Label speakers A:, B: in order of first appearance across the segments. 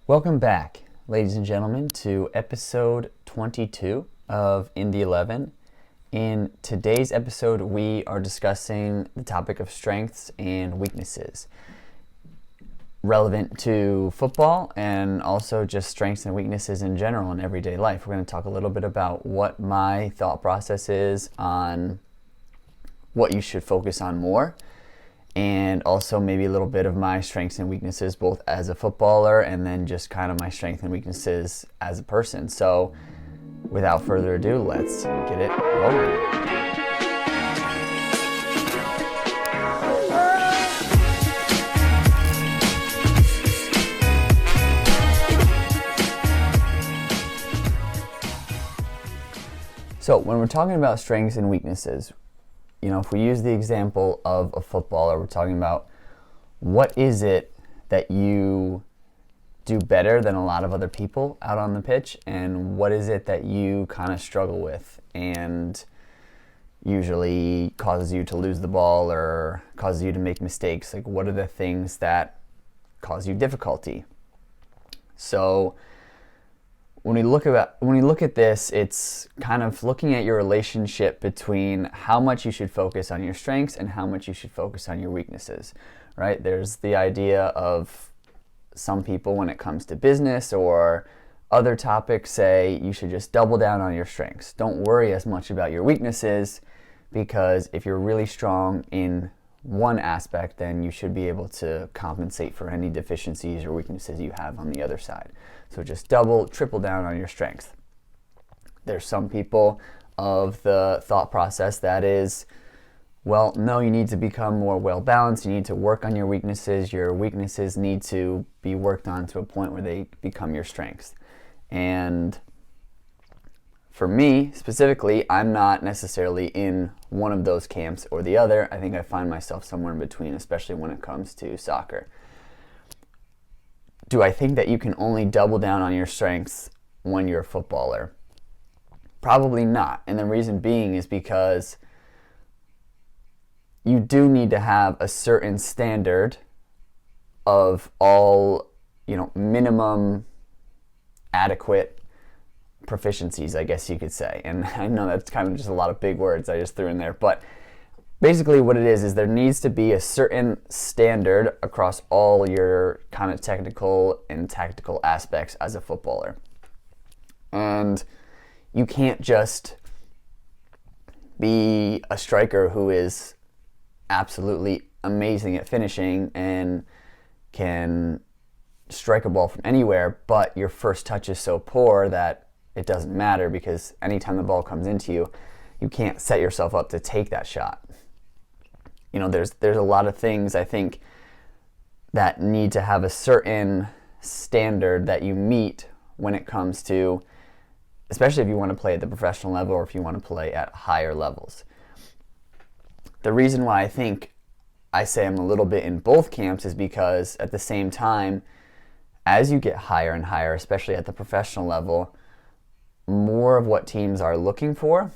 A: Welcome back, ladies and gentlemen, to episode 22 of Indie 11. In today's episode, we are discussing the topic of strengths and weaknesses relevant to football and also just strengths and weaknesses in general in everyday life. We're going to talk a little bit about what my thought process is on what you should focus on more, and also maybe a little bit of my strengths and weaknesses both as a footballer and then just kind of my strengths and weaknesses as a person. So without further ado, let's get it rolling. So when we're talking about strengths and weaknesses, if we use the example of a footballer, we're talking about what is it that you do better than a lot of other people out on the pitch, and what is it that you kind of struggle with and usually causes you to lose the ball or causes you to make mistakes. Like, what are the things that cause you difficulty? So when we look at this, it's kind of looking at your relationship between how much you should focus on your strengths and how much you should focus on your weaknesses, right? There's the idea of some people, when it comes to business or other topics, say you should just double down on your strengths. Don't worry as much about your weaknesses, because if you're really strong in one aspect, then you should be able to compensate for any deficiencies or weaknesses you have on the other side. So just triple down on your strengths. There's some people of the thought process that is, well, no, you need to become more well-balanced. You need to work on your weaknesses. Your weaknesses need to be worked on to a point where they become your strengths. And for me, specifically, I'm not necessarily in one of those camps or the other. I think I find myself somewhere in between, especially when it comes to soccer. Do I think that you can only double down on your strengths when you're a footballer? Probably not. And the reason being is because you do need to have a certain standard of all, minimum adequate proficiencies, I guess you could say. And I know that's kind of just a lot of big words I just threw in there, but basically what it is there needs to be a certain standard across all your kind of technical and tactical aspects as a footballer. And you can't just be a striker who is absolutely amazing at finishing and can strike a ball from anywhere, but your first touch is so poor that it doesn't matter, because anytime the ball comes into you, you can't set yourself up to take that shot. There's a lot of things, I think, that need to have a certain standard that you meet when it comes to, especially if you want to play at the professional level or if you want to play at higher levels. The reason why I think I say I'm a little bit in both camps is because at the same time, as you get higher and higher, especially at the professional level, more of what teams are looking for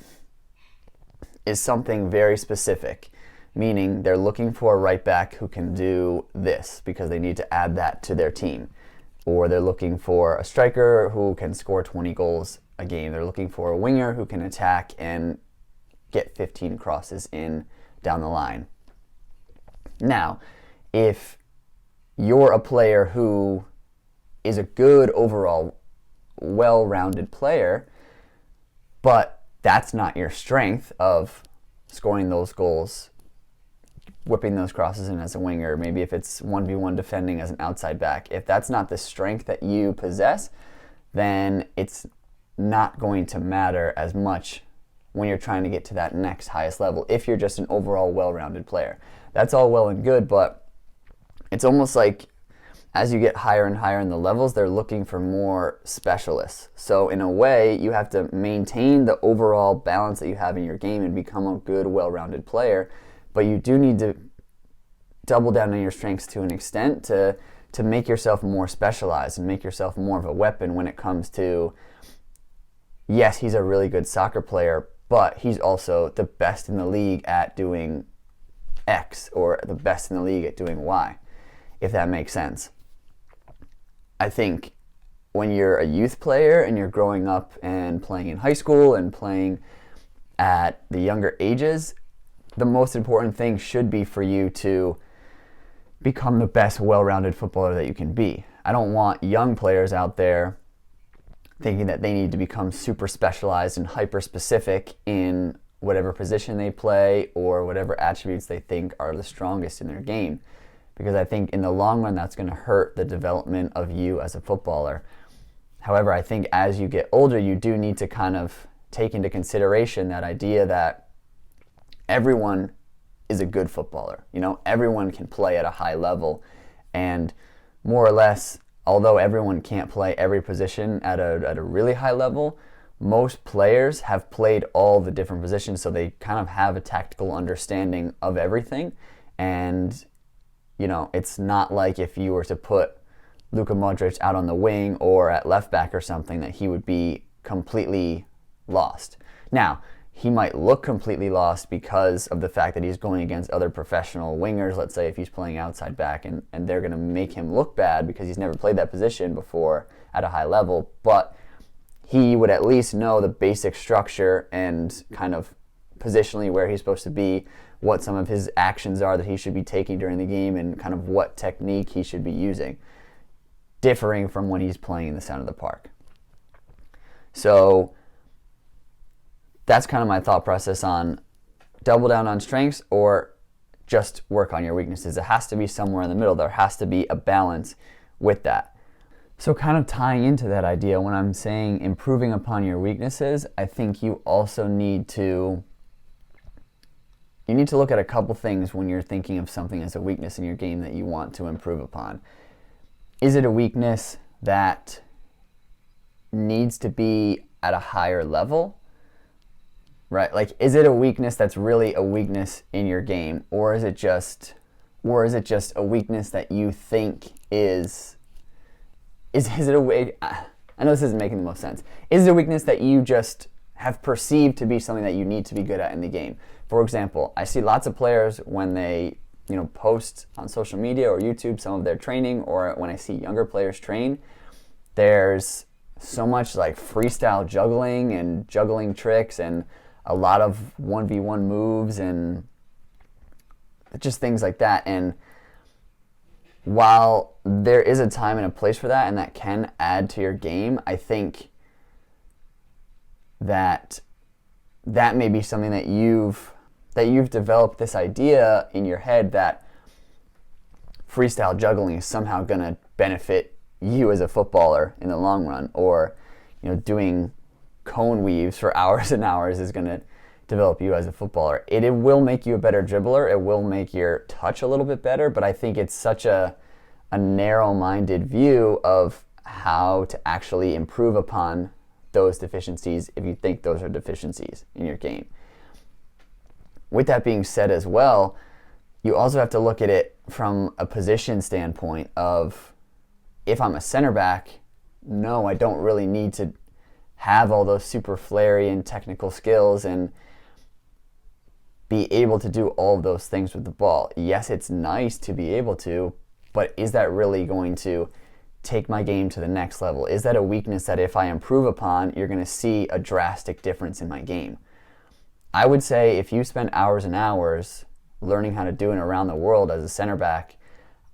A: is something very specific. Meaning they're looking for a right back who can do this because they need to add that to their team. Or they're looking for a striker who can score 20 goals a game. They're looking for a winger who can attack and get 15 crosses in down the line. Now, if you're a player who is a good overall, well-rounded player, but that's not your strength of scoring those goals, whipping those crosses in as a winger, maybe if it's 1v1 defending as an outside back, if that's not the strength that you possess, then it's not going to matter as much when you're trying to get to that next highest level if you're just an overall well-rounded player. That's all well and good, but it's almost like as you get higher and higher in the levels, they're looking for more specialists. So in a way, you have to maintain the overall balance that you have in your game and become a good, well-rounded player. But you do need to double down on your strengths to an extent to make yourself more specialized and make yourself more of a weapon when it comes to, yes, he's a really good soccer player, but he's also the best in the league at doing X or the best in the league at doing Y, if that makes sense. I think when you're a youth player and you're growing up and playing in high school and playing at the younger ages, the most important thing should be for you to become the best well-rounded footballer that you can be. I don't want young players out there thinking that they need to become super specialized and hyper-specific in whatever position they play or whatever attributes they think are the strongest in their game. Because I think in the long run, that's going to hurt the development of you as a footballer. However, I think as you get older, you do need to kind of take into consideration that idea that everyone is a good footballer. You know, everyone can play at a high level, and more or less, although everyone can't play every position at a really high level, most players have played all the different positions, so they kind of have a tactical understanding of everything. And, you know, it's not like if you were to put Luka Modric out on the wing or at left back or something that he would be completely lost. Now, he might look completely lost because of the fact that he's going against other professional wingers. Let's say if he's playing outside back and they're going to make him look bad because he's never played that position before at a high level, but he would at least know the basic structure and kind of positionally where he's supposed to be, what some of his actions are that he should be taking during the game, and kind of what technique he should be using, differing from when he's playing in the center of the park. So that's kind of my thought process on double down on strengths or just work on your weaknesses. It has to be somewhere in the middle. There has to be a balance with that. So kind of tying into that idea, when I'm saying improving upon your weaknesses, I think you also need to look at a couple things when you're thinking of something as a weakness in your game that you want to improve upon. Is it a weakness that needs to be at a higher level? Right? Like, is it a weakness that's really a weakness in your game, or is it just a weakness that you think is it a way? I know this isn't making the most sense. Is it a weakness that you just have perceived to be something that you need to be good at in the game? For example, I see lots of players when they, you know, post on social media or YouTube some of their training, or when I see younger players train, there's so much like freestyle juggling and juggling tricks and a lot of 1v1 moves and just things like that. And while there is a time and a place for that, and that can add to your game, I think that may be something that you've developed this idea in your head that freestyle juggling is somehow going to benefit you as a footballer in the long run, or, you know, doing cone weaves for hours and hours is going to develop you as a footballer. It will make you a better dribbler. It will make your touch a little bit better, but I think it's such a narrow-minded view of how to actually improve upon those deficiencies if you think those are deficiencies in your game. With that being said as well, you also have to look at it from a position standpoint of, if I'm a center back, no, I don't really need to have all those super flary and technical skills and be able to do all of those things with the ball. Yes, it's nice to be able to, but is that really going to take my game to the next level? Is that a weakness that if I improve upon, you're going to see a drastic difference in my game? I would say if you spend hours and hours learning how to do it around the world as a center back,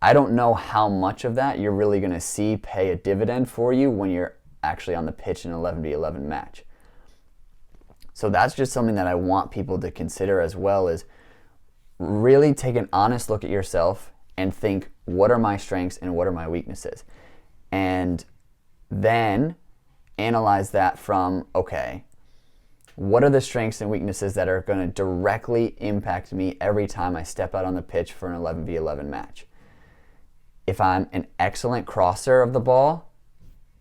A: I don't know how much of that you're really going to see pay a dividend for you when you're actually on the pitch in an 11v11 match. So that's just something that I want people to consider as well, is really take an honest look at yourself and think, what are my strengths and what are my weaknesses? And then analyze that from, okay, what are the strengths and weaknesses that are going to directly impact me every time I step out on the pitch for an 11v11 match? If I'm an excellent crosser of the ball,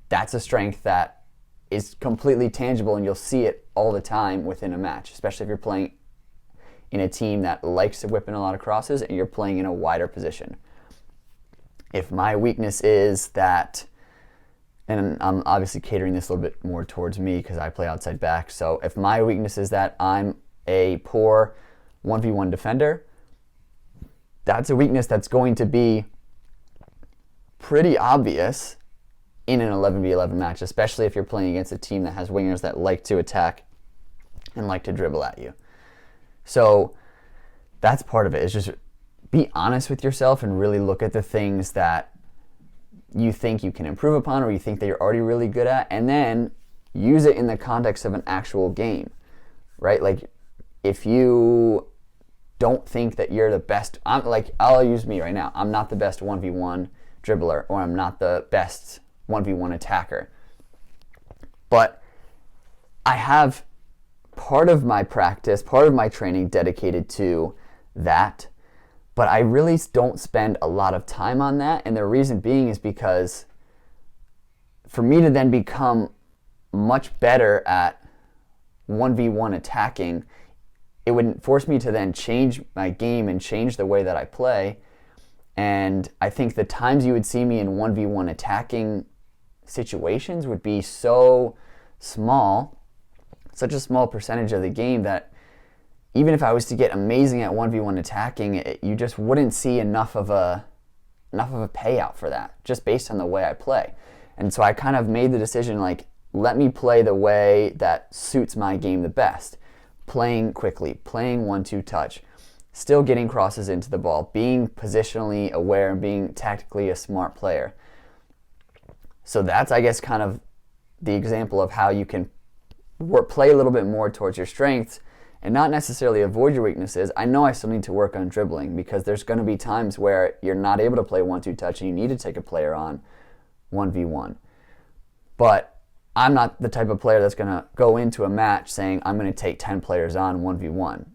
A: that's a strength that is completely tangible and you'll see it all the time within a match, especially if you're playing in a team that likes to whip in a lot of crosses and you're playing in a wider position. If my weakness is that, and I'm obviously catering this a little bit more towards me because I play outside back, so if my weakness is that I'm a poor 1v1 defender, that's a weakness that's going to be pretty obvious in an 11v11 match, especially if you're playing against a team that has wingers that like to attack and like to dribble at you. So that's part of it, is just be honest with yourself and really look at the things that you think you can improve upon or you think that you're already really good at, and then use it in the context of an actual game, right? Like, if you don't think that you're the best, I'll use me right now. I'm not the best 1v1 dribbler, or I'm not the best 1v1 attacker. But I have part of my practice, part of my training dedicated to that, but I really don't spend a lot of time on that. And the reason being is because for me to then become much better at 1v1 attacking, it would force me to then change my game and change the way that I play. And I think the times you would see me in 1v1 attacking situations would be so small, such a small percentage of the game, that even if I was to get amazing at 1v1 attacking, you just wouldn't see enough of a payout for that, just based on the way I play. And so I kind of made the decision, like, let me play the way that suits my game the best. Playing quickly, playing 1-2 touch, still getting crosses into the ball, being positionally aware and being tactically a smart player. So that's, I guess, kind of the example of how you can play a little bit more towards your strengths and not necessarily avoid your weaknesses. I know I still need to work on dribbling, because there's going to be times where you're not able to play 1-2 touch and you need to take a player on 1v1. But I'm not the type of player that's going to go into a match saying I'm going to take 10 players on 1v1.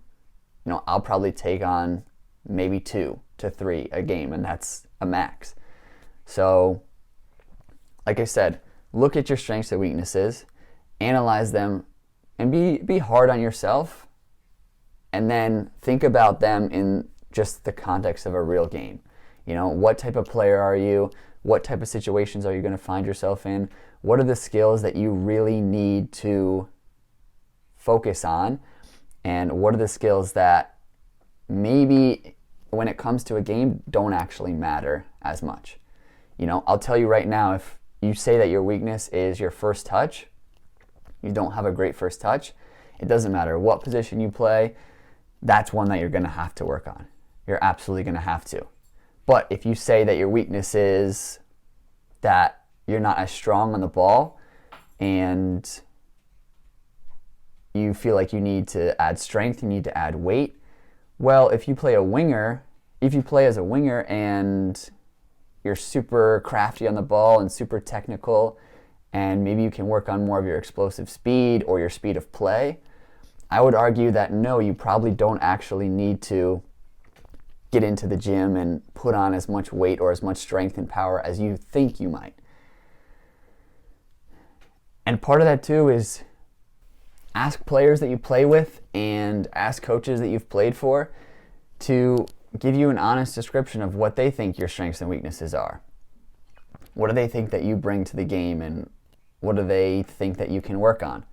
A: I'll probably take on maybe 2 to 3 a game, and that's a max. So, like I said, look at your strengths and weaknesses, analyze them, and be hard on yourself, and then think about them in just the context of a real game. What type of player are you? What type of situations are you going to find yourself in? What are the skills that you really need to focus on? And what are the skills that maybe when it comes to a game don't actually matter as much? I'll tell you right now, if you say that your weakness is your first touch, you don't have a great first touch, it doesn't matter what position you play, that's one that you're going to have to work on. You're absolutely going to have to. But if you say that your weakness is that you're not as strong on the ball and you feel like you need to add strength, you need to add weight, well, if you play as a winger and you're super crafty on the ball and super technical, and maybe you can work on more of your explosive speed or your speed of play, I would argue that no, you probably don't actually need to get into the gym and put on as much weight or as much strength and power as you think you might. And part of that too is ask players that you play with and ask coaches that you've played for to give you an honest description of what they think your strengths and weaknesses are. What do they think that you bring to the game, and what do they think that you can work on?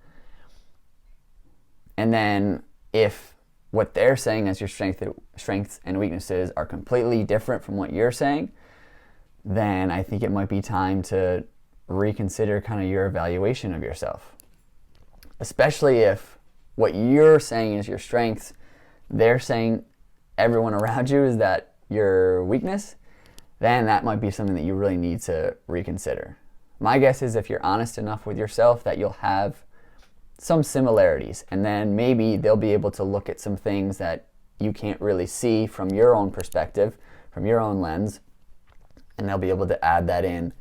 A: And then if what they're saying as your strengths and weaknesses are completely different from what you're saying, then I think it might be time to reconsider kind of your evaluation of yourself. Especially if what you're saying is your strengths, they're saying everyone around you is that your weakness, then that might be something that you really need to reconsider. My guess is if you're honest enough with yourself that you'll have some similarities, and then maybe they'll be able to look at some things that you can't really see from your own perspective, from your own lens, and they'll be able to add that in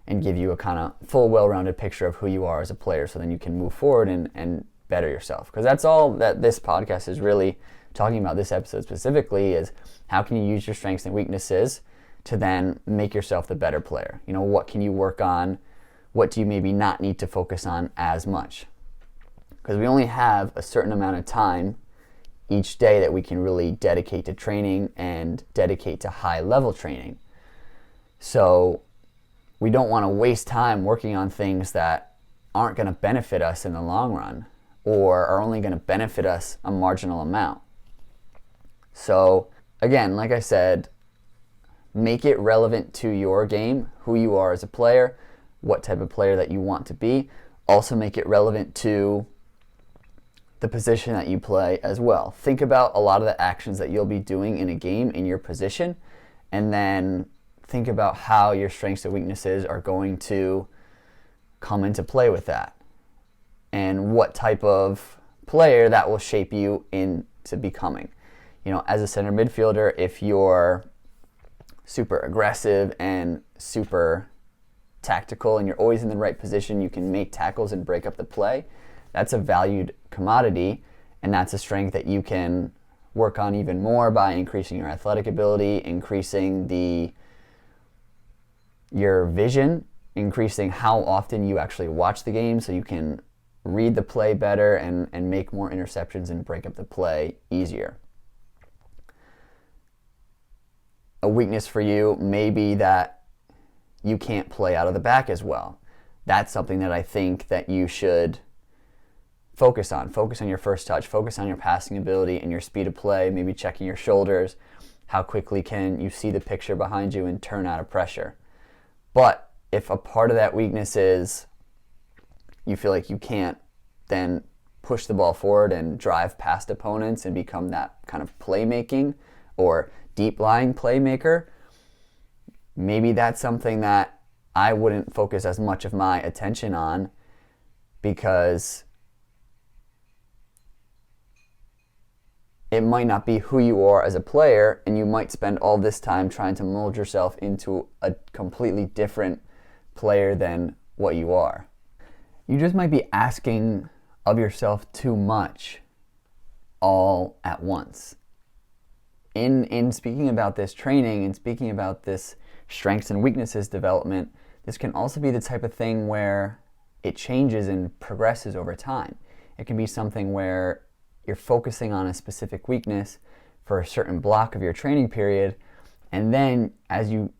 A: and give you a kind of full, well-rounded picture of who you are as a player, so then you can move forward and better yourself. Because that's all that this podcast is really talking about, this episode specifically, is how can you use your strengths and weaknesses to then make yourself the better player. What can you work on? What do you maybe not need to focus on as much? Because we only have a certain amount of time each day that we can really dedicate to training and dedicate to high-level training. So we don't want to waste time working on things that aren't going to benefit us in the long run, or are only going to benefit us a marginal amount. So again, like I said, make it relevant to your game, who you are as a player. what type of player that you want to be. Also make it relevant to the position that you play as well. Think about a lot of the actions that you'll be doing in a game in your position, and then think about how your strengths and weaknesses are going to come into play with that, and what type of player that will shape you into becoming. As a center midfielder, if you're super aggressive and super tactical and you're always in the right position, you can make tackles and break up the play. That's a valued commodity, and that's a strength that you can work on even more by increasing your athletic ability, increasing your vision, increasing how often you actually watch the game so you can read the play better and make more interceptions and break up the play easier. A weakness for you may be that you can't play out of the back as well. That's something that I think that you should focus on. Focus on your first touch, focus on your passing ability and your speed of play, maybe checking your shoulders, how quickly can you see the picture behind you and turn out of pressure. But if a part of that weakness is you feel like you can't then push the ball forward and drive past opponents and become that kind of playmaking or deep lying playmaker, maybe that's something that I wouldn't focus as much of my attention on, because it might not be who you are as a player, and you might spend all this time trying to mold yourself into a completely different player than what you are. You just might be asking of yourself too much all at once. In speaking about this training and speaking about this strengths and weaknesses development, this can also be the type of thing where it changes and progresses over time. It can be something where you're focusing on a specific weakness for a certain block of your training period, and then as you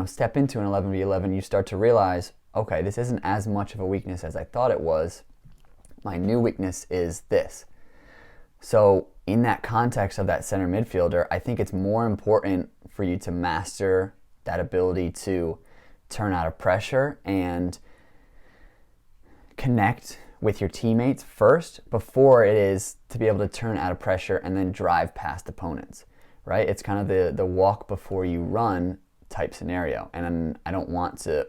A: step into an 11v11, you start to realize, okay, this isn't as much of a weakness as I thought it was. My new weakness is this. So in that context of that center midfielder, I think it's more important for you to master that ability to turn out of pressure and connect with your teammates first before it is to be able to turn out of pressure and then drive past opponents, right? It's kind of the walk before you run type scenario. And I don't want to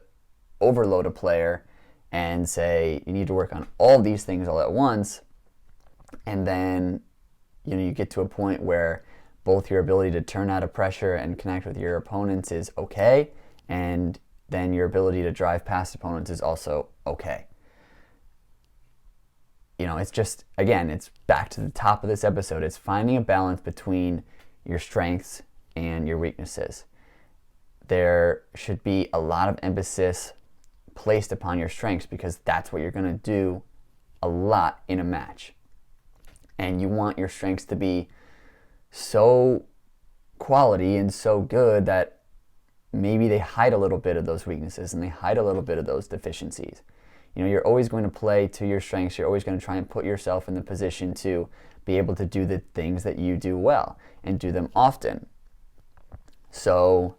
A: overload a player and say you need to work on all these things all at once, and then you get to a point where both your ability to turn out of pressure and connect with your opponents is okay, and then your ability to drive past opponents is also okay. It's just, again, it's back to the top of this episode. It's finding a balance between your strengths and your weaknesses. There should be a lot of emphasis placed upon your strengths, because that's what you're going to do a lot in a match. And you want your strengths to be so quality and so good that maybe they hide a little bit of those weaknesses and they hide a little bit of those deficiencies. You're always going to play to your strengths. You're always going to try and put yourself in the position to be able to do the things that you do well and do them often. So,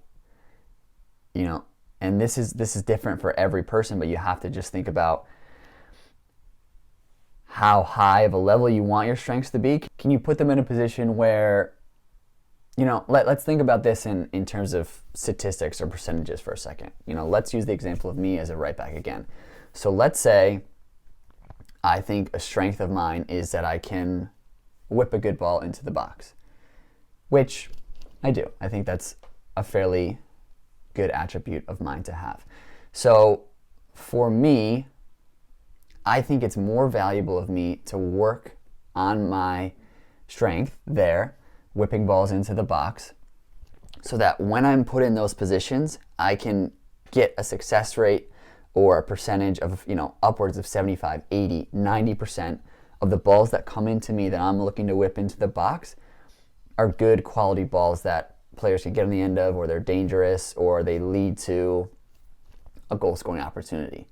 A: and this is different for every person, but you have to just think about how high of a level you want your strengths to be. Can you put them in a position where, let's think about this in terms of statistics or percentages for a second. Let's use the example of me as a right back again. So let's say I think a strength of mine is that I can whip a good ball into the box, which I do. I think that's a fairly good attribute of mine to have. So for me, I think it's more valuable of me to work on my strength there, whipping balls into the box, so that when I'm put in those positions, I can get a success rate or a percentage of, upwards of 75, 80, 90% of the balls that come into me that I'm looking to whip into the box are good quality balls that players can get on the end of, or they're dangerous, or they lead to a goal scoring opportunity.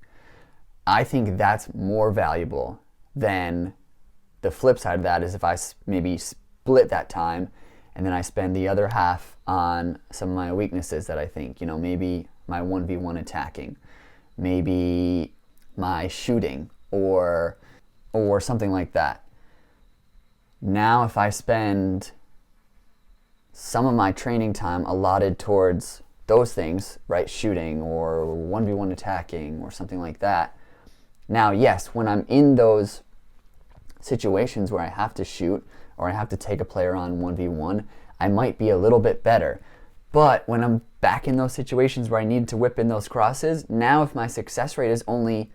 A: I think that's more valuable than the flip side of that is if I maybe split that time and then I spend the other half on some of my weaknesses that I think, maybe my 1v1 attacking, maybe my shooting or something like that. Now if I spend some of my training time allotted towards those things, right, shooting or 1v1 attacking or something like that, now yes, when I'm in those situations where I have to shoot or I have to take a player on 1v1, I might be a little bit better. But when I'm back in those situations where I need to whip in those crosses, now if my success rate is only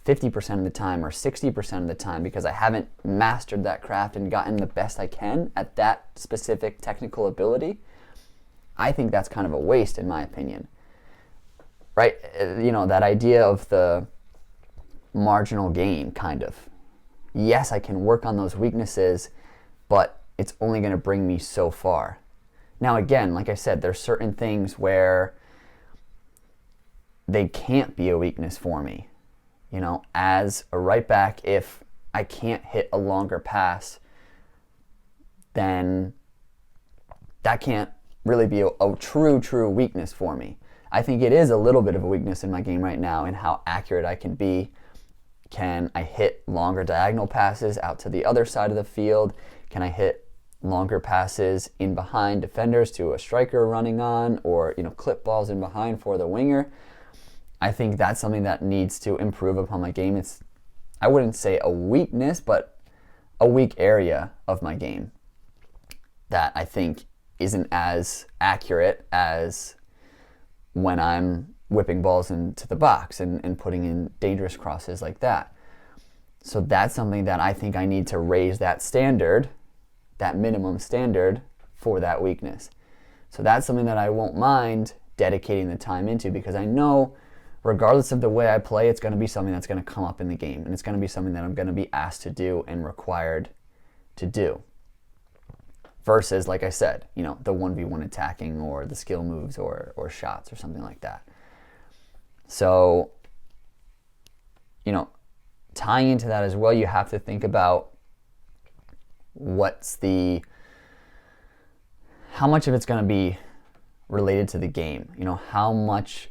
A: 50% of the time or 60% of the time because I haven't mastered that craft and gotten the best I can at that specific technical ability, I think that's kind of a waste in my opinion. Right? You know, that idea of the marginal gain, kind of. Yes, I can work on those weaknesses, but it's only going to bring me so far. Now again, like I said, there's certain things where they can't be a weakness for me. You know, as a right back, if I can't hit a longer pass, then that can't really be a true weakness for me. I think it is a little bit of a weakness in my game right now in how accurate I can be. Can I hit longer diagonal passes out to the other side of the field? Can I hit longer passes in behind defenders to a striker running on, or, you know, clip balls in behind for the winger? I think that's something that needs to improve upon my game. It's, I wouldn't say a weakness, but a weak area of my game that I think isn't as accurate as when I'm whipping balls into the box and putting in dangerous crosses like that. So that's something that I think I need to raise that standard, that minimum standard for that weakness. So that's something that I won't mind dedicating the time into, because I know regardless of the way I play, it's going to be something that's going to come up in the game, and it's going to be something that I'm going to be asked to do and required to do. Versus, like I said, you know, the 1v1 attacking or the skill moves or shots or something like that. So, you know, tying into that as well, you have to think about how much of it's going to be related to the game. You know, how much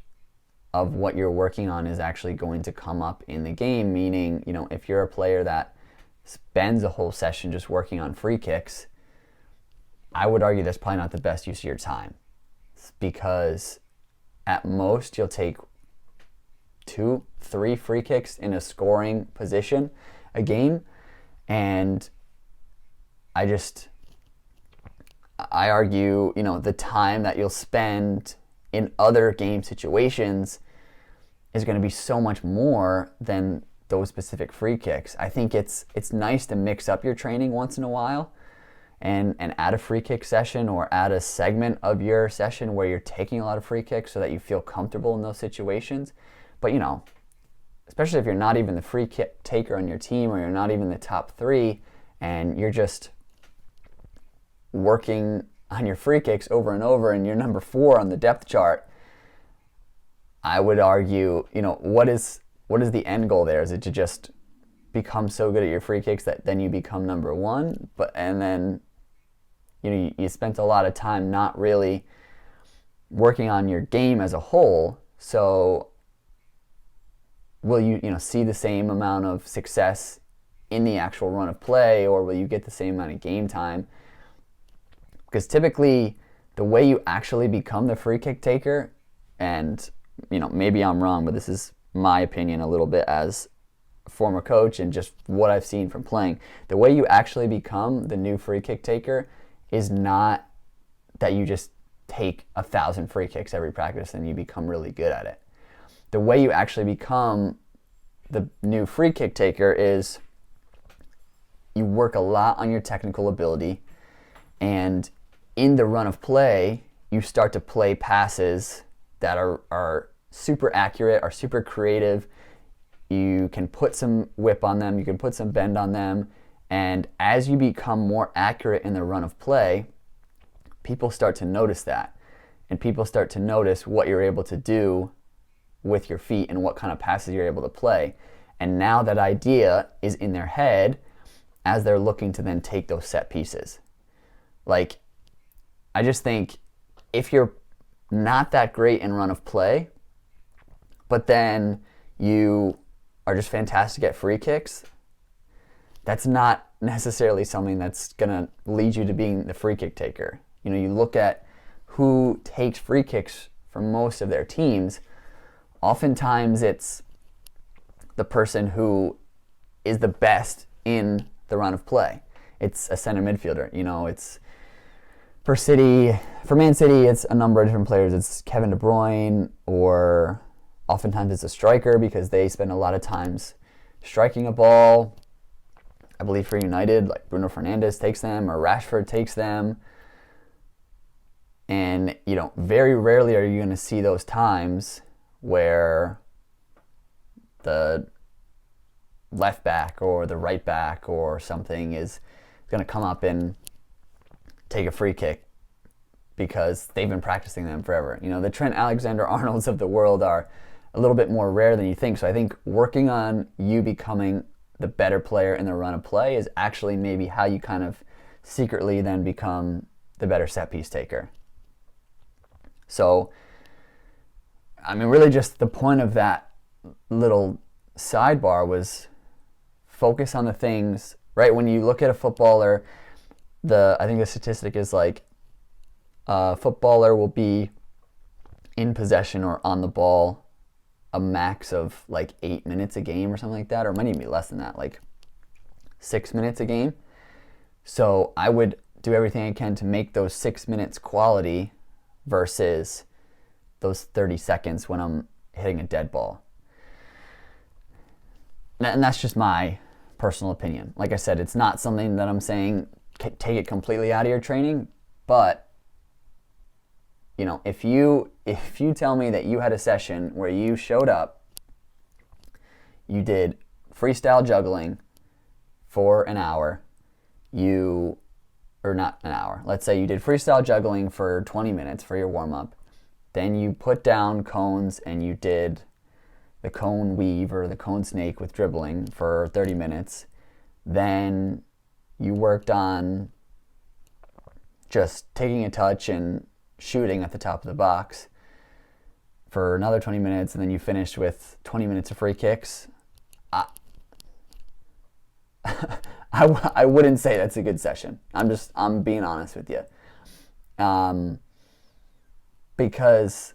A: of what you're working on is actually going to come up in the game, meaning, you know, if you're a player that spends a whole session just working on free kicks, I would argue that's probably not the best use of your time, because at most you'll take 2-3 free kicks in a scoring position a game, and I argue, you know, the time that you'll spend in other game situations is going to be so much more than those specific free kicks. I think it's nice to mix up your training once in a while and add a free kick session or add a segment of your session where you're taking a lot of free kicks so that you feel comfortable in those situations. But, you know, especially if you're not even the free kick taker on your team, or you're not even the top 3, and you're just working on your free kicks over and over and you're number 4 on the depth chart, I would argue, you know, what is the end goal there? Is it to just become so good at your free kicks that then you become number 1? And then, you know, you spent a lot of time not really working on your game as a whole. So will you see the same amount of success in the actual run of play, or will you get the same amount of game time? Because typically the way you actually become the free kick taker, and, you know, maybe I'm wrong, but this is my opinion a little bit as a former coach and just what I've seen from playing, the way you actually become the new free kick taker is not that you just take 1,000 free kicks every practice and you become really good at it. The way you actually become the new free kick taker is you work a lot on your technical ability, and in the run of play, you start to play passes that are super accurate, are super creative. You can put some whip on them, you can put some bend on them, and as you become more accurate in the run of play, people start to notice that, and people start to notice what you're able to do with your feet and what kind of passes you're able to play. And now that idea is in their head as they're looking to then take those set pieces. Like, I just think if you're not that great in run of play, but then you are just fantastic at free kicks, that's not necessarily something that's going to lead you to being the free kick taker. You know, you look at who takes free kicks for most of their teams, oftentimes it's the person who is the best in the run of play. It's a center midfielder. You know, it's for Man City, it's a number of different players. It's Kevin De Bruyne, or oftentimes it's a striker because they spend a lot of times striking a ball. I believe for United, like Bruno Fernandes takes them, or Rashford takes them. And, you know, very rarely are you going to see those times where the left back or the right back or something is going to come up and take a free kick because they've been practicing them forever. You know, the Trent Alexander-Arnolds of the world are a little bit more rare than you think. So I think working on you becoming the better player in the run of play is actually maybe how you kind of secretly then become the better set piece taker. So, I mean, really just the point of that little sidebar was focus on the things, right? When you look at a footballer, I think the statistic is like a footballer will be in possession or on the ball a max of like 8 minutes a game or something like that, or it might even be less than that, like 6 minutes a game. So I would do everything I can to make those 6 minutes quality versus those 30 seconds when I'm hitting a dead ball. And that's just my personal opinion. Like I said, it's not something that I'm saying take it completely out of your training, but you know, if you tell me that you had a session where you showed up, you did freestyle juggling for an hour, or not an hour, let's say you did freestyle juggling for 20 minutes for your warm-up, then you put down cones and you did the cone weave or the cone snake with dribbling for 30 minutes, then you worked on just taking a touch and shooting at the top of the box for another 20 minutes, and then you finished with 20 minutes of free kicks, I wouldn't say that's a good session. I'm being honest with you. Because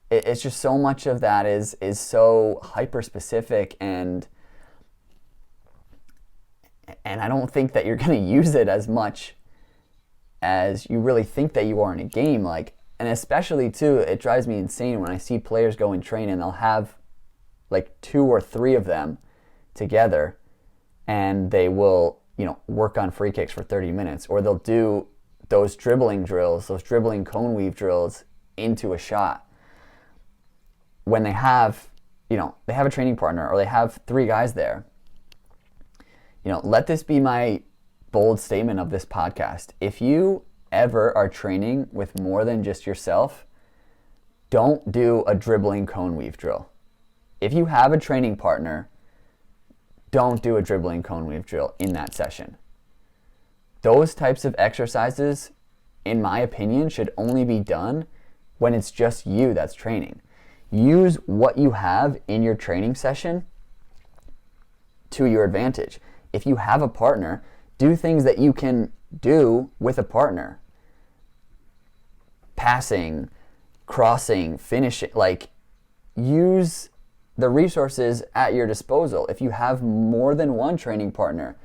A: it's just so much of that is so hyper specific, and I don't think that you're going to use it as much as you really think that you are in a game. Like, and especially too, it drives me insane when I see players go and train and they'll have like 2 or 3 of them together, and they will, you know, work on free kicks for 30 minutes, or they'll do those dribbling drills, those dribbling cone weave drills into a shot. When they have, you know, they have a training partner or they have 3 guys there. You know, let this be my bold statement of this podcast. If you ever are training with more than just yourself, don't do a dribbling cone weave drill. If you have a training partner, don't do a dribbling cone weave drill in that session. Those types of exercises, in my opinion, should only be done when it's just you that's training. Use what you have in your training session to your advantage. If you have a partner, do things that you can do with a partner. Passing, crossing, finishing, like, use the resources at your disposal. If you have more than one training partner,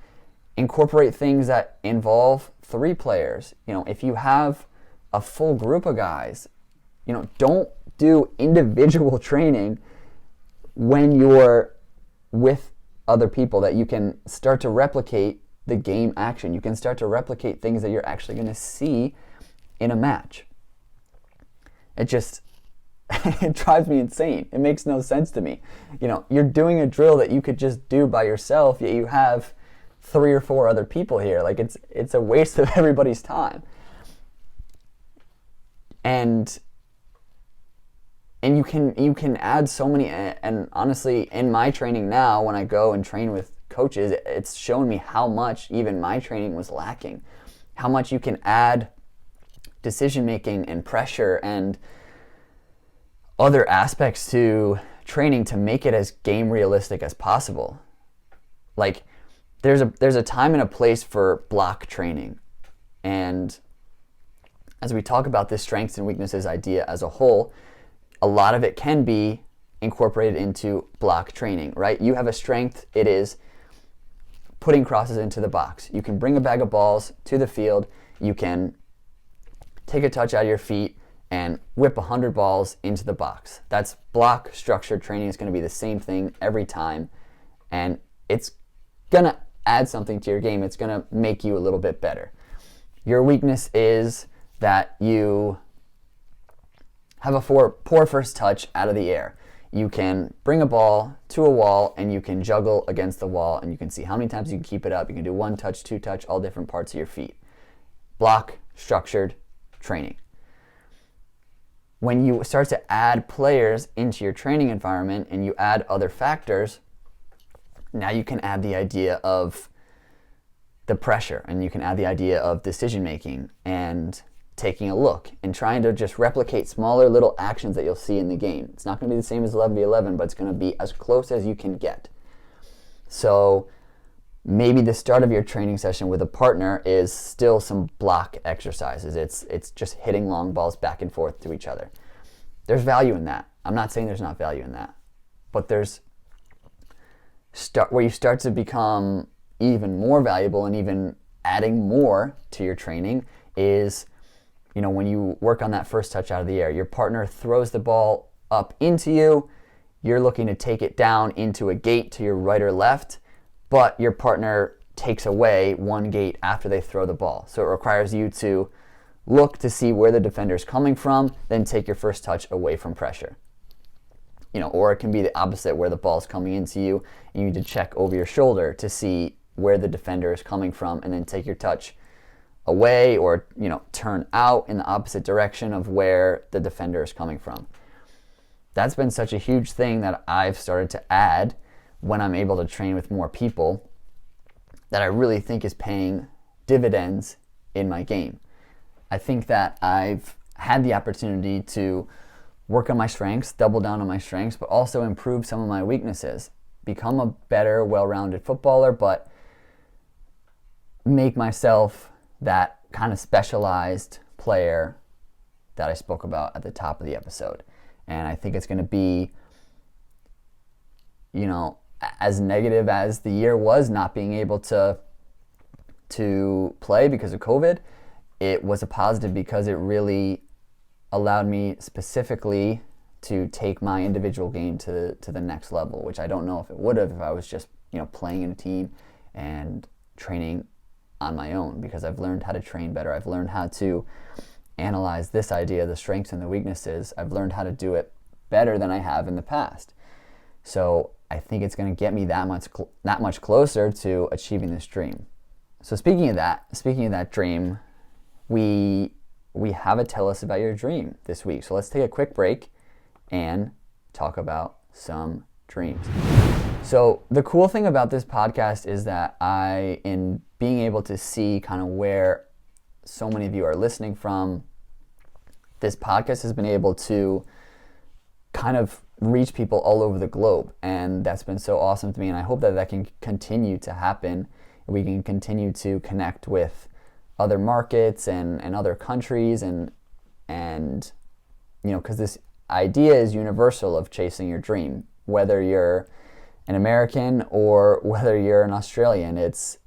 A: incorporate things that involve 3 players. You know, if you have a full group of guys, you know, don't do individual training when you're with other people that you can start to replicate the game action. You can start to replicate things that you're actually going to see in a match. It just, it drives me insane. It makes no sense to me. You know, you're doing a drill that you could just do by yourself, yet you have 3 or 4 other people here. Like, it's a waste of everybody's time. And you can add so many, and honestly, in my training now, when I go and train with coaches, it's shown me how much even my training was lacking. How much you can add decision making and pressure and other aspects to training to make it as game realistic as possible. Like, there's a time and a place for block training. And as we talk about this strengths and weaknesses idea as a whole, a lot of it can be incorporated into block training, right? You have a strength, it is putting crosses into the box. You can bring a bag of balls to the field, you can take a touch out of your feet and whip 100 balls into the box. That's block structured training. It's going to be the same thing every time, and it's going to add something to your game. It's going to make you a little bit better. Your weakness is that you have a poor first touch out of the air. You can bring a ball to a wall and you can juggle against the wall, and you can see how many times you can keep it up. You can do 1 touch, 2 touch, all different parts of your feet. Block structured training. When you start to add players into your training environment and you add other factors, now you can add the idea of the pressure, and you can add the idea of decision making and taking a look and trying to just replicate smaller little actions that you'll see in the game. It's not going to be the same as 11v11, but it's going to be as close as you can get. So maybe the start of your training session with a partner is still some block exercises. It's just hitting long balls back and forth to each other. There's value in that. I'm not saying there's not value in that, but there's where you start to become even more valuable and even adding more to your training is, when you work on that first touch out of the air. Your partner throws the ball up into you, you're looking to take it down into a gate to your right or left, but your partner takes away one gate after they throw the ball. So it requires you to look to see where the defender is coming from, then take your first touch away from pressure. Or it can be the opposite, where the ball is coming into you and you need to check over your shoulder to see where the defender is coming from, and then take your touch away or turn out in the opposite direction of where the defender is coming from. That's been such a huge thing that I've started to add when I'm able to train with more people, that I really think is paying dividends in my game. I think that I've had the opportunity to work on my strengths, double down on my strengths, but also improve some of my weaknesses, become a better, well-rounded footballer, but make myself that kind of specialized player that I spoke about at the top of the episode. And I think it's going to be, as negative as the year was, not being able to play because of COVID, it was a positive because it really allowed me specifically to take my individual game to the next level, which I don't know if it would have if I was just playing in a team and training on my own, because I've learned how to train better. I've learned how to analyze this idea, the strengths and the weaknesses. I've learned how to do it better than I have in the past. So I think it's going to get me that much closer to achieving this dream. So speaking of that dream, we have a tell us about your dream this week. So let's take a quick break and talk about some dreams. So the cool thing about this podcast is that in being able to see kind of where so many of you are listening from, this podcast has been able to kind of reach people all over the globe. And that's been so awesome to me. And I hope that can continue to happen. We can continue to connect with other markets and other countries and because this idea is universal of chasing your dream, whether you're an American or whether you're an Australian. It's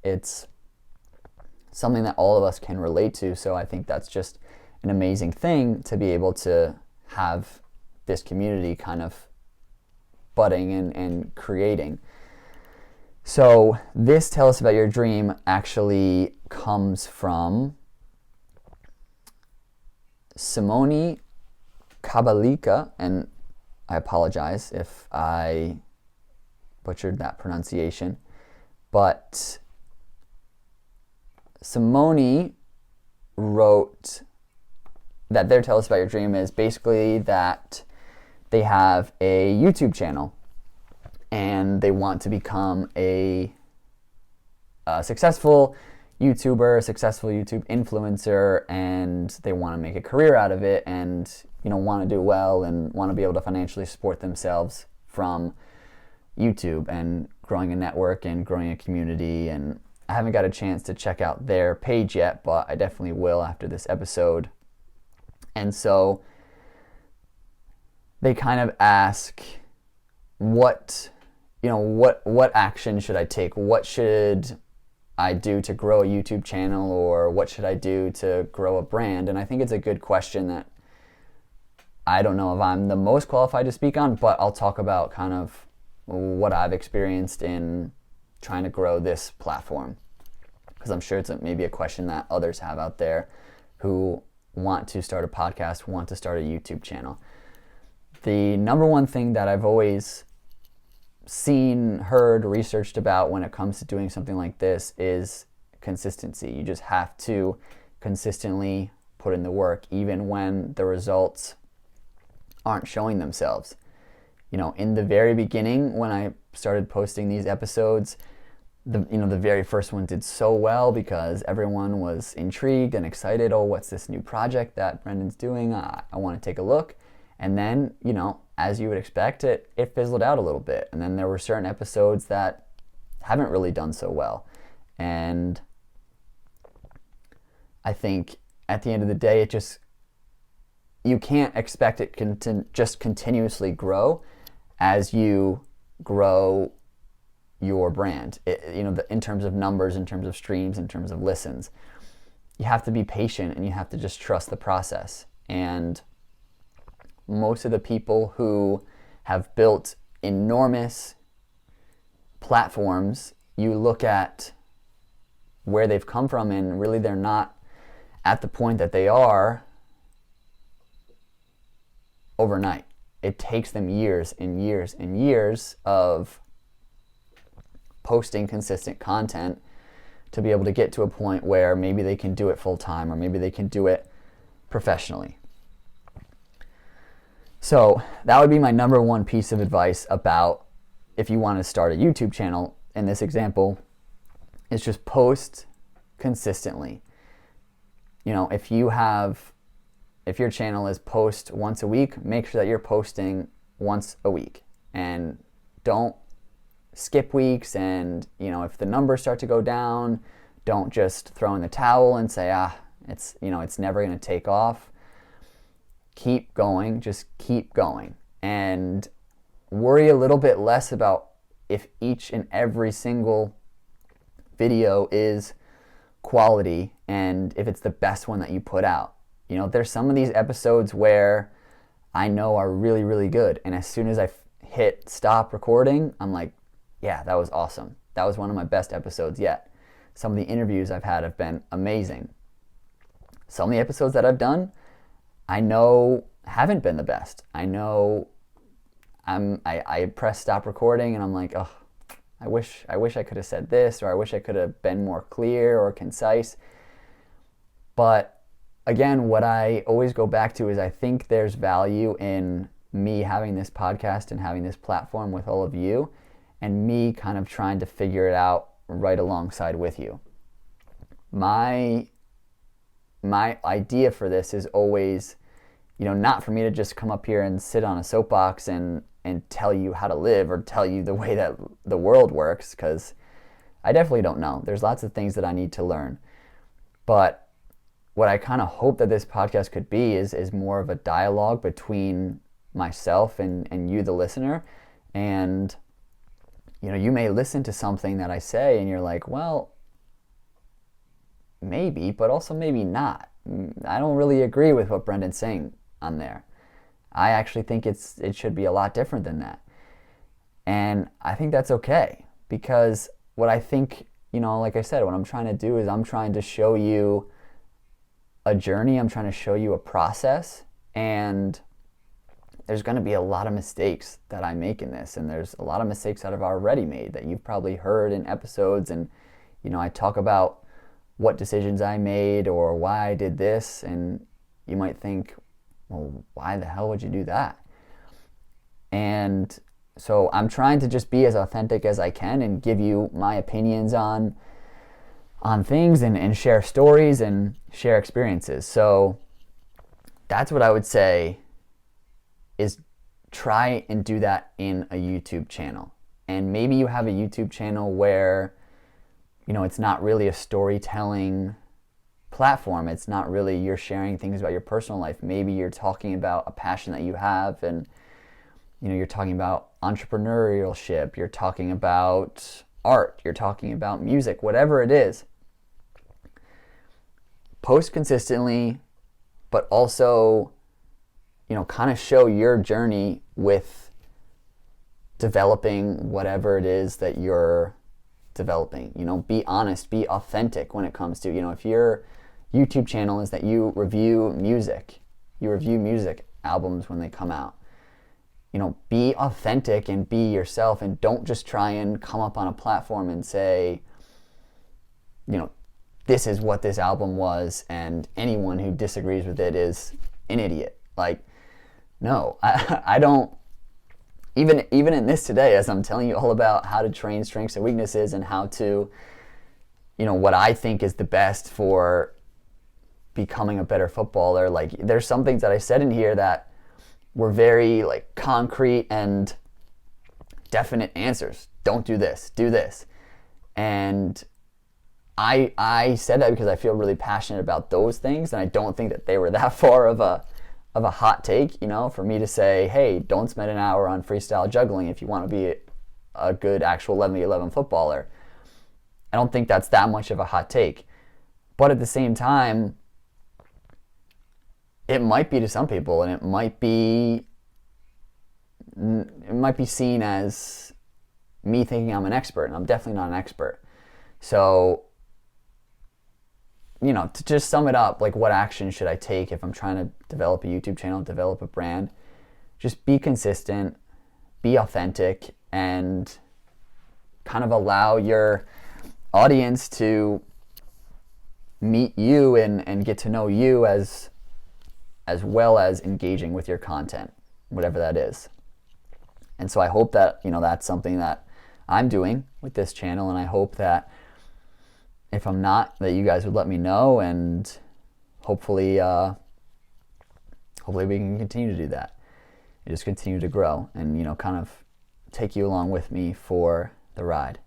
A: something that all of us can relate to. So I think that's just an amazing thing to be able to have this community kind of budding and creating. So this Tell Us About Your Dream actually comes from Simone Kabalika, and I apologize if I butchered that pronunciation, but Simone wrote that their Tell Us About Your Dream is basically that they have a YouTube channel and they want to become a successful YouTuber, successful YouTube influencer, and they want to make a career out of it and want to do well and want to be able to financially support themselves from YouTube and growing a network and growing a community. And I haven't got a chance to check out their page yet, but I definitely will after this episode. And so they kind of ask, what action should I take? What should I do to grow a YouTube channel, or what should I do to grow a brand? And I think it's a good question that I don't know if I'm the most qualified to speak on, but I'll talk about kind of what I've experienced in trying to grow this platform, because I'm sure it's maybe a question that others have out there who want to start a podcast, want to start a YouTube channel. The number one thing that I've always seen, heard, researched about when it comes to doing something like this is consistency. You just have to consistently put in the work, even when the results aren't showing themselves. In the very beginning, when I started posting these episodes, the very first one did so well because everyone was intrigued and excited. Oh, what's this new project that Brendan's doing? I want to take a look. And then, as you would expect, it fizzled out a little bit. And then there were certain episodes that haven't really done so well. And I think at the end of the day, you can't expect it to just continuously grow as you grow your brand. In terms of numbers, in terms of streams, in terms of listens. You have to be patient and you have to just trust the process. And most of the people who have built enormous platforms, you look at where they've come from, and really they're not at the point that they are overnight. It takes them years and years and years of posting consistent content to be able to get to a point where maybe they can do it full time, or maybe they can do it professionally. So that would be my number one piece of advice about if you want to start a YouTube channel. In this example, is just post consistently. If your channel is post once a week, make sure that you're posting once a week, and don't skip weeks. And if the numbers start to go down, don't just throw in the towel and say, it's never going to take off. Keep going, just keep going, and worry a little bit less about if each and every single video is quality and if it's the best one that you put out. There's some of these episodes where I know are really, really good, and as soon as I hit stop recording, I'm like, yeah, that was awesome. That was one of my best episodes yet. Some of the interviews I've had have been amazing. Some of the episodes that I've done, I know haven't been the best. I know I press stop recording and I'm like, oh, I wish I could have said this, or I wish I could have been more clear or concise. But again, what I always go back to is I think there's value in me having this podcast and having this platform with all of you, and me kind of trying to figure it out right alongside with you. My idea for this is always, not for me to just come up here and sit on a soapbox and tell you how to live, or tell you the way that the world works, because I definitely don't know. There's lots of things that I need to learn. But what I kind of hope that this podcast could be is more of a dialogue between myself and you, the listener. And, you may listen to something that I say and you're like, well, maybe, but also maybe not. I don't really agree with what Brendan's saying on there. I actually think it should be a lot different than that. And I think that's okay, because what I think, like I said, what I'm trying to do is I'm trying to show you a journey. I'm trying to show you a process, and there's going to be a lot of mistakes that I make in this, and there's a lot of mistakes that I've already made that you've probably heard in episodes. And I talk about what decisions I made or why I did this, and you might think, well, why the hell would you do that? And so I'm trying to just be as authentic as I can and give you my opinions on things, and share stories and share experiences. So that's what I would say is try and do that in a YouTube channel. And maybe you have a YouTube channel where, it's not really a storytelling platform. It's not really you're sharing things about your personal life. Maybe you're talking about a passion that you have, and you're talking about entrepreneurship, you're talking about art, you're talking about music, whatever it is. Post consistently, but also, kind of show your journey with developing whatever it is that you're developing. Be honest, be authentic when it comes to, if your YouTube channel is that you review music albums when they come out, be authentic and be yourself, and don't just try and come up on a platform and say, this is what this album was, and anyone who disagrees with it is an idiot. Like, no, I don't, even in this today, as I'm telling you all about how to train strengths and weaknesses and how to, what I think is the best for becoming a better footballer, like, there's some things that I said in here that were very, like, concrete and definite answers. Don't do this, do this. And I said that because I feel really passionate about those things, and I don't think that they were that far of a hot take, for me to say, hey, don't spend an hour on freestyle juggling if you want to be a good actual 11v11 footballer. I don't think that's that much of a hot take. But at the same time, it might be to some people, and it might be seen as me thinking I'm an expert, and I'm definitely not an expert. So, to just sum it up, like, what action should I take if I'm trying to develop a YouTube channel, develop a brand? Just be consistent, be authentic, and kind of allow your audience to meet you and get to know you as well as engaging with your content, whatever that is. And so I hope that, that's something that I'm doing with this channel, and I hope that if I'm not, that you guys would let me know, and hopefully we can continue to do that and just continue to grow and, kind of take you along with me for the ride.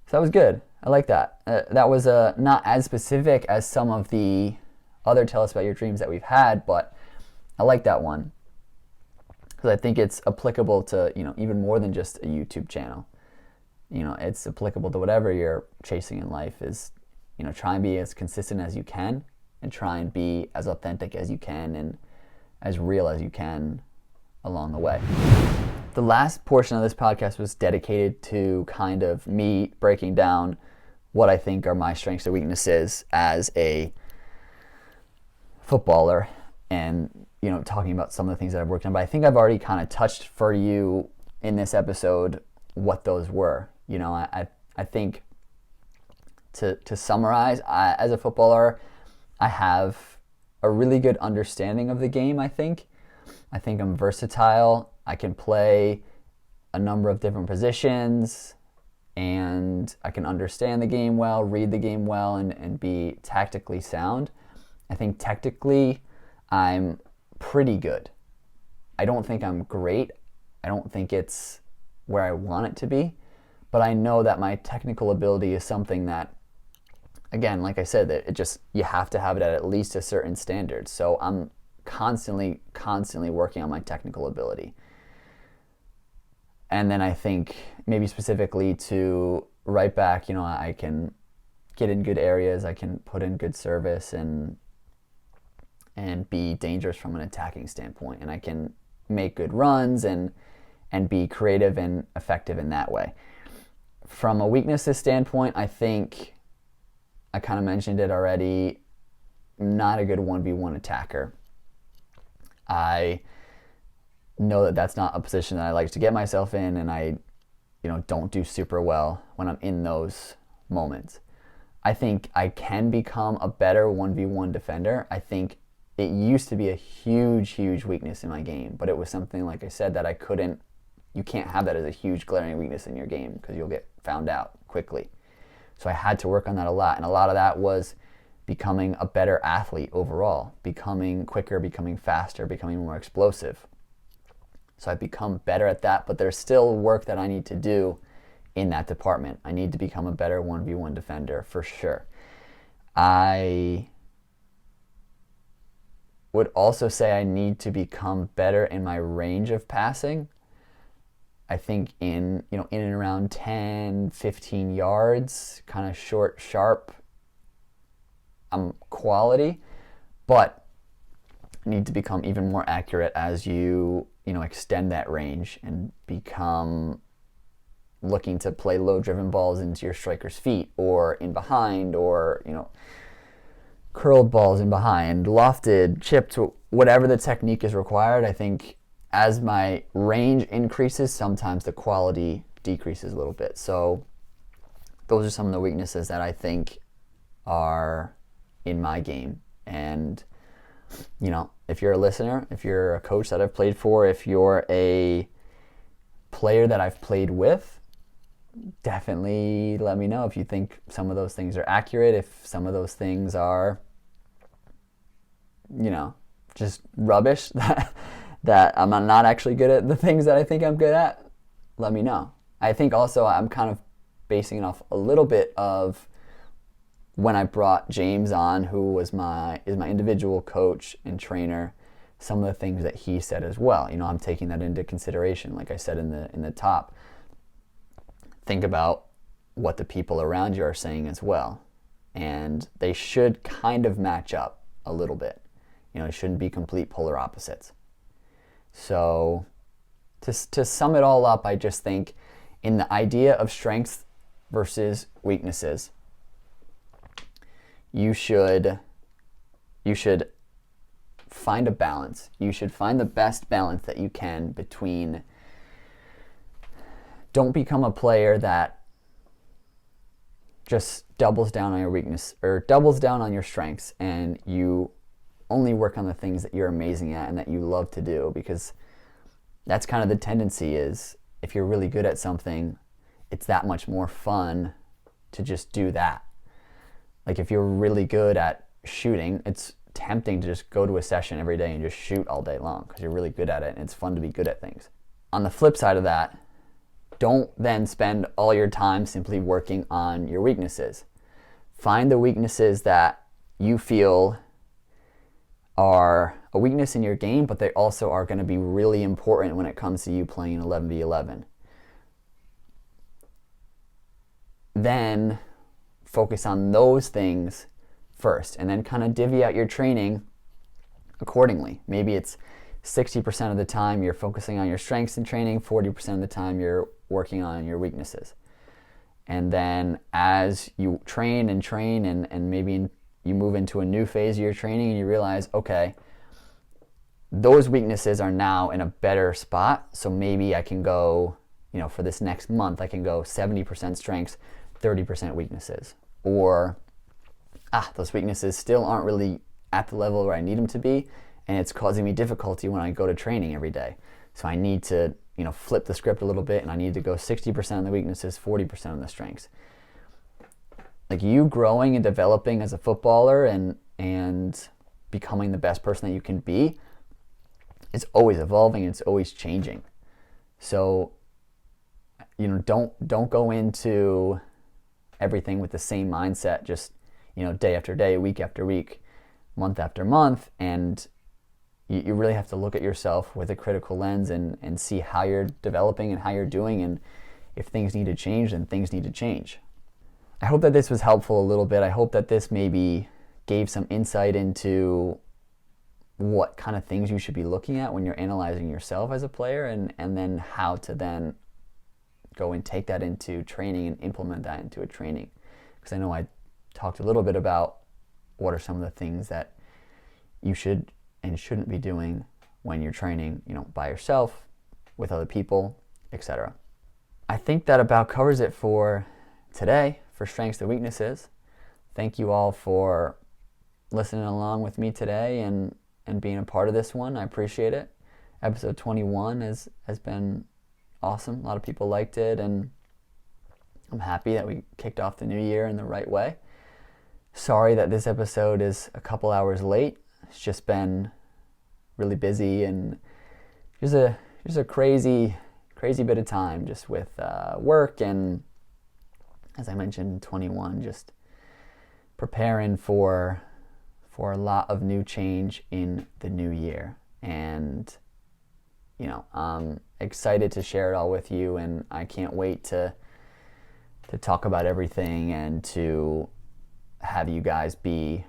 A: So that was good. I like that. That was not as specific as some of the other Tell Us About Your Dreams that we've had, but I like that one because I think it's applicable to, even more than just a YouTube channel. It's applicable to whatever you're chasing in life. Is, try and be as consistent as you can, and try and be as authentic as you can and as real as you can along the way. The last portion of this podcast was dedicated to kind of me breaking down what I think are my strengths and weaknesses as a footballer, and, talking about some of the things that I've worked on. But I think I've already kind of touched for you in this episode what those were. I think to summarize, as a footballer, I have a really good understanding of the game, I think. I'm versatile. I can play a number of different positions, and I can understand the game well, read the game well, and be tactically sound. I think technically I'm pretty good. I don't think I'm great. I don't think it's where I want it to be. But I know that my technical ability is something that, again, like I said, that you have to have it at least a certain standard. So I'm constantly working on my technical ability. And then I think maybe specifically to right back, I can get in good areas, I can put in good service and be dangerous from an attacking standpoint. And I can make good runs and be creative and effective in that way. From a weaknesses standpoint, I think I kind of mentioned it already, not a good 1v1 attacker. I know that that's not a position that I like to get myself in, and I don't do super well when I'm in those moments. I think I can become a better 1v1 defender. I think it used to be a huge weakness in my game, but it was something, like I said, that you can't have that as a huge glaring weakness in your game because you'll get found out quickly. So I had to work on that a lot, and a lot of that was becoming a better athlete overall, becoming quicker, becoming faster, becoming more explosive. So I've become better at that, but there's still work that I need to do in that department. I need to become a better 1v1 defender for sure. I would also say I need to become better in my range of passing. I think in and around 10, 15 yards, kind of short, sharp, quality, but need to become even more accurate as you extend that range and become looking to play low-driven balls into your striker's feet or in behind, or curled balls in behind, lofted, chipped, whatever the technique is required. I think as my range increases, sometimes the quality decreases a little bit. So those are some of the weaknesses that I think are in my game. And if you're a listener, if you're a coach that I've played for, if you're a player that I've played with, definitely let me know if you think some of those things are accurate, if some of those things are just rubbish, that I'm not actually good at the things that I think I'm good at. Let me know. I think also I'm kind of basing it off a little bit of when I brought James on, who is my individual coach and trainer, some of the things that he said as well. I'm taking that into consideration. Like I said in the top, think about what the people around you are saying as well, and they should kind of match up a little bit. It shouldn't be complete polar opposites. So to sum it all up, I just think in the idea of strengths versus weaknesses, you should find a balance. You should find the best balance that you can between, don't become a player that just doubles down on your weakness or doubles down on your strengths, and you only work on the things that you're amazing at and that you love to do, because that's kind of the tendency is, if you're really good at something, it's that much more fun to just do that. Like if you're really good at shooting, it's tempting to just go to a session every day and just shoot all day long because you're really good at it and it's fun to be good at things. On the flip side of that, don't then spend all your time simply working on your weaknesses. Find the weaknesses that you feel are a weakness in your game, but they also are going to be really important when it comes to you playing 11v11. Then focus on those things first, and then kind of divvy out your training accordingly. Maybe it's 60% of the time you're focusing on your strengths in training, 40% of the time you're working on your weaknesses. And then as you train and maybe you move into a new phase of your training and you realize, okay, those weaknesses are now in a better spot, so maybe I can go, for this next month, I can go 70% strengths, 30% weaknesses. Or, those weaknesses still aren't really at the level where I need them to be, and it's causing me difficulty when I go to training every day. So I need to, flip the script a little bit, and I need to go 60% of the weaknesses, 40% of the strengths. Like, you growing and developing as a footballer and becoming the best person that you can be, it's always evolving and it's always changing. So, don't go into everything with the same mindset, just, day after day, week after week, month after month, and you really have to look at yourself with a critical lens and see how you're developing and how you're doing, and if things need to change, then things need to change. I hope that this was helpful a little bit. I hope that this maybe gave some insight into what kind of things you should be looking at when you're analyzing yourself as a player, and then how to then go and take that into training and implement that into a training. Because I know I talked a little bit about what are some of the things that you should and shouldn't be doing when you're training, by yourself, with other people, etc. I think that about covers it for today, for strengths and weaknesses. Thank you all for listening along with me today and being a part of this one. I appreciate it. Episode 21 has been awesome. A lot of people liked it, and I'm happy that we kicked off the new year in the right way. Sorry that this episode is a couple hours late. It's just been really busy and just a crazy bit of time just with work, and as I mentioned, 21, just preparing for a lot of new change in the new year. And I'm excited to share it all with you, and I can't wait to talk about everything and to have you guys be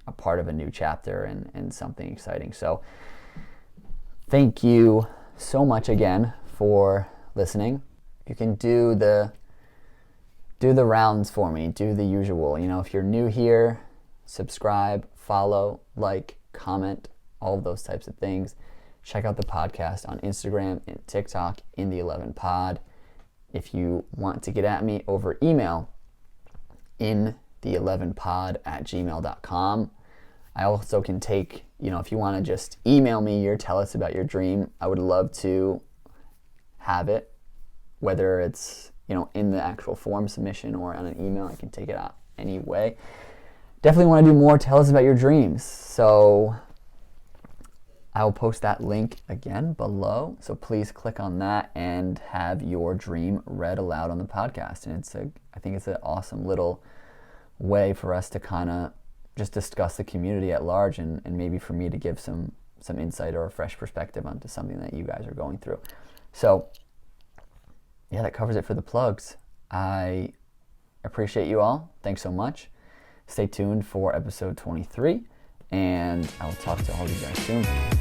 A: a part of a new chapter and something exciting. So thank you so much again for listening. You can do the rounds for me, do the usual. If you're new here, subscribe, follow, like, comment, all of those types of things. Check out the podcast on Instagram and TikTok, in the 11 Pod. If you want to get at me over email, in the 11pod@gmail.com. I also can take, if you want to just email me tell us about your dream, I would love to have it, whether it's, in the actual form submission or on an email. I can take it out anyway. Definitely want to do more. Tell us about your dreams. So I will post that link again below. So please click on that and have your dream read aloud on the podcast. And I think it's an awesome little way for us to kind of just discuss the community at large, and maybe for me to give some insight or a fresh perspective onto something that you guys are going through. So yeah, that covers it for the plugs. I appreciate you all. Thanks so much. Stay tuned for episode 23, and I will talk to all of you guys soon.